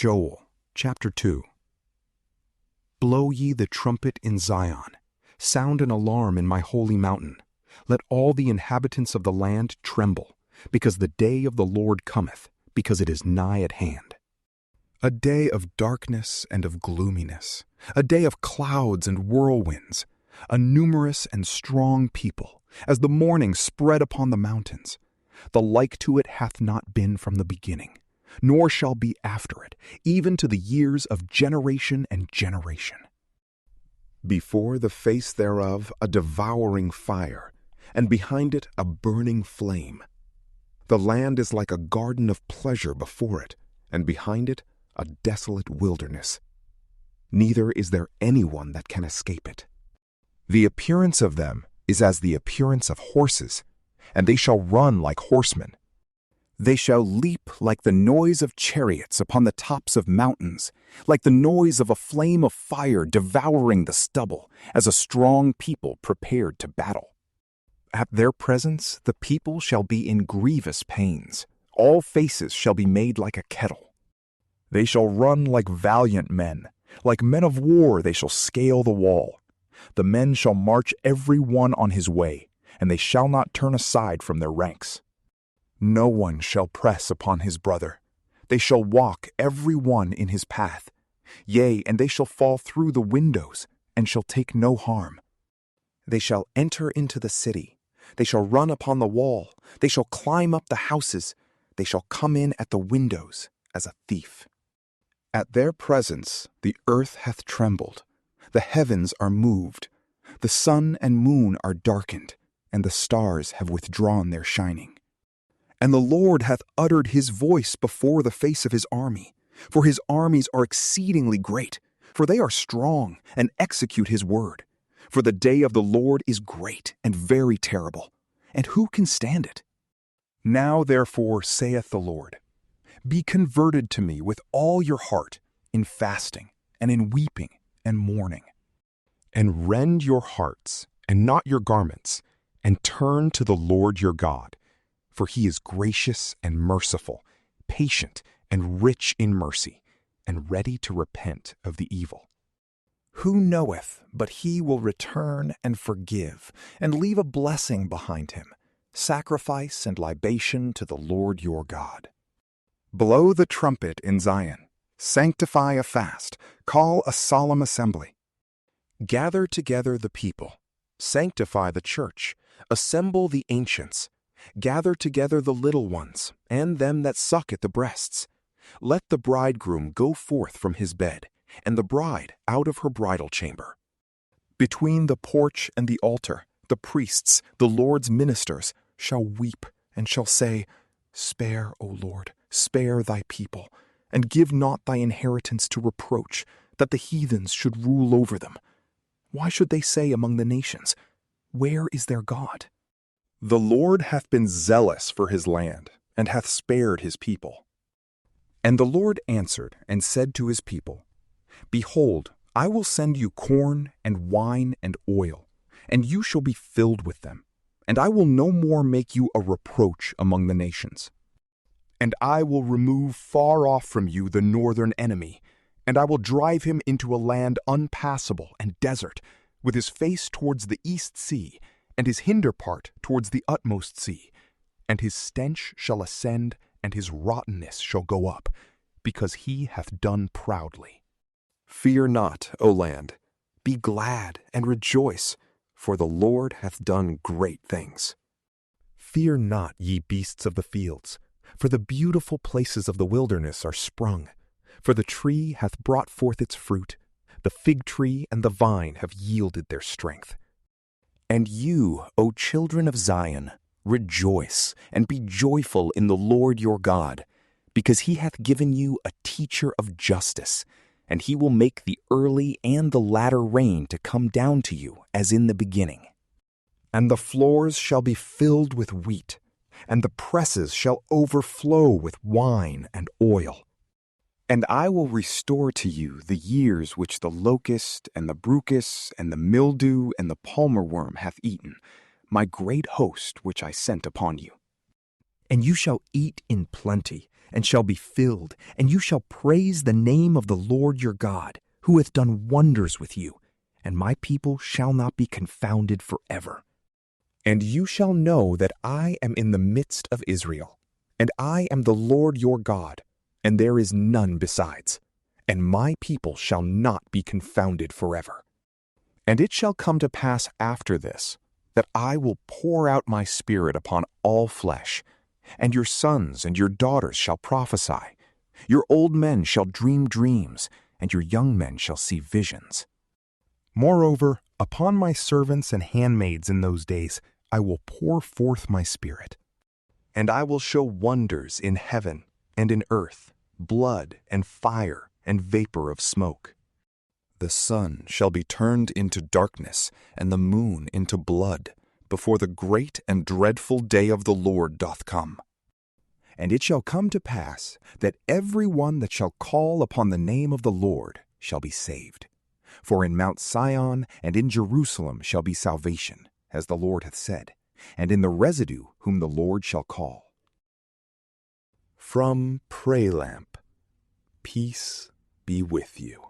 Joel chapter 2. Blow ye the trumpet in Zion, sound an alarm in my holy mountain. Let all the inhabitants of the land tremble, because the day of the Lord cometh, because it is nigh at hand. A day of darkness and of gloominess, a day of clouds and whirlwinds, a numerous and strong people, as the morning spread upon the mountains. The like to it hath not been from the beginning, nor shall be after it, even to the years of generation and generation. Before the face thereof a devouring fire, and behind it a burning flame. The land is like a garden of pleasure before it, and behind it a desolate wilderness. Neither is there any one that can escape it. The appearance of them is as the appearance of horses, and they shall run like horsemen. They shall leap like the noise of chariots upon the tops of mountains, like the noise of a flame of fire devouring the stubble, as a strong people prepared to battle. At their presence the people shall be in grievous pains. All faces shall be made like a kettle. They shall run like valiant men. Like men of war they shall scale the wall. The men shall march every one on his way, and they shall not turn aside from their ranks. No one shall press upon his brother. They shall walk every one in his path. Yea, and they shall fall through the windows, and shall take no harm. They shall enter into the city. They shall run upon the wall. They shall climb up the houses. They shall come in at the windows as a thief. At their presence the earth hath trembled. The heavens are moved. The sun and moon are darkened, and the stars have withdrawn their shining. And the Lord hath uttered his voice before the face of his army. For his armies are exceedingly great, for they are strong, and execute his word. For the day of the Lord is great and very terrible, and who can stand it? Now therefore saith the Lord, be converted to me with all your heart, in fasting, and in weeping, and mourning. And rend your hearts, and not your garments, and turn to the Lord your God. For he is gracious and merciful, patient and rich in mercy, and ready to repent of the evil. Who knoweth but he will return and forgive, and leave a blessing behind him, sacrifice and libation to the Lord your God? Blow the trumpet in Zion, sanctify a fast, call a solemn assembly. Gather together the people, sanctify the church, assemble the ancients. Gather together the little ones, and them that suck at the breasts. Let the bridegroom go forth from his bed, and the bride out of her bridal chamber. Between the porch and the altar, the priests, the Lord's ministers, shall weep, and shall say, Spare, O Lord, spare thy people, and give not thy inheritance to reproach, that the heathens should rule over them. Why should they say among the nations, Where is their God? The Lord hath been zealous for his land, and hath spared his people. And the Lord answered and said to his people, Behold, I will send you corn and wine and oil, and you shall be filled with them, and I will no more make you a reproach among the nations. And I will remove far off from you the northern enemy, and I will drive him into a land unpassable and desert, with his face towards the east sea, and his hinder part towards the utmost sea. And his stench shall ascend, and his rottenness shall go up, because he hath done proudly. Fear not, O land, be glad and rejoice, for the Lord hath done great things. Fear not, ye beasts of the fields, for the beautiful places of the wilderness are sprung. For the tree hath brought forth its fruit, the fig tree and the vine have yielded their strength. And you, O children of Zion, rejoice and be joyful in the Lord your God, because he hath given you a teacher of justice, and he will make the early and the latter rain to come down to you as in the beginning. And the floors shall be filled with wheat, and the presses shall overflow with wine and oil. And I will restore to you the years which the locust and the brucus and the mildew and the palmer worm hath eaten, my great host which I sent upon you. And you shall eat in plenty, and shall be filled, and you shall praise the name of the Lord your God, who hath done wonders with you, and my people shall not be confounded forever. And you shall know that I am in the midst of Israel, and I am the Lord your God, and there is none besides, and my people shall not be confounded forever. And it shall come to pass after this, that I will pour out my Spirit upon all flesh, and your sons and your daughters shall prophesy. Your old men shall dream dreams, and your young men shall see visions. Moreover, upon my servants and handmaids in those days I will pour forth my Spirit. And I will show wonders in heaven and in earth, blood and fire and vapor of smoke. The sun shall be turned into darkness, and the moon into blood, before the great and dreadful day of the Lord doth come. And it shall come to pass that every one that shall call upon the name of the Lord shall be saved. For in Mount Sion and in Jerusalem shall be salvation, as the Lord hath said, and in the residue whom the Lord shall call. From PrayLamp, peace be with you.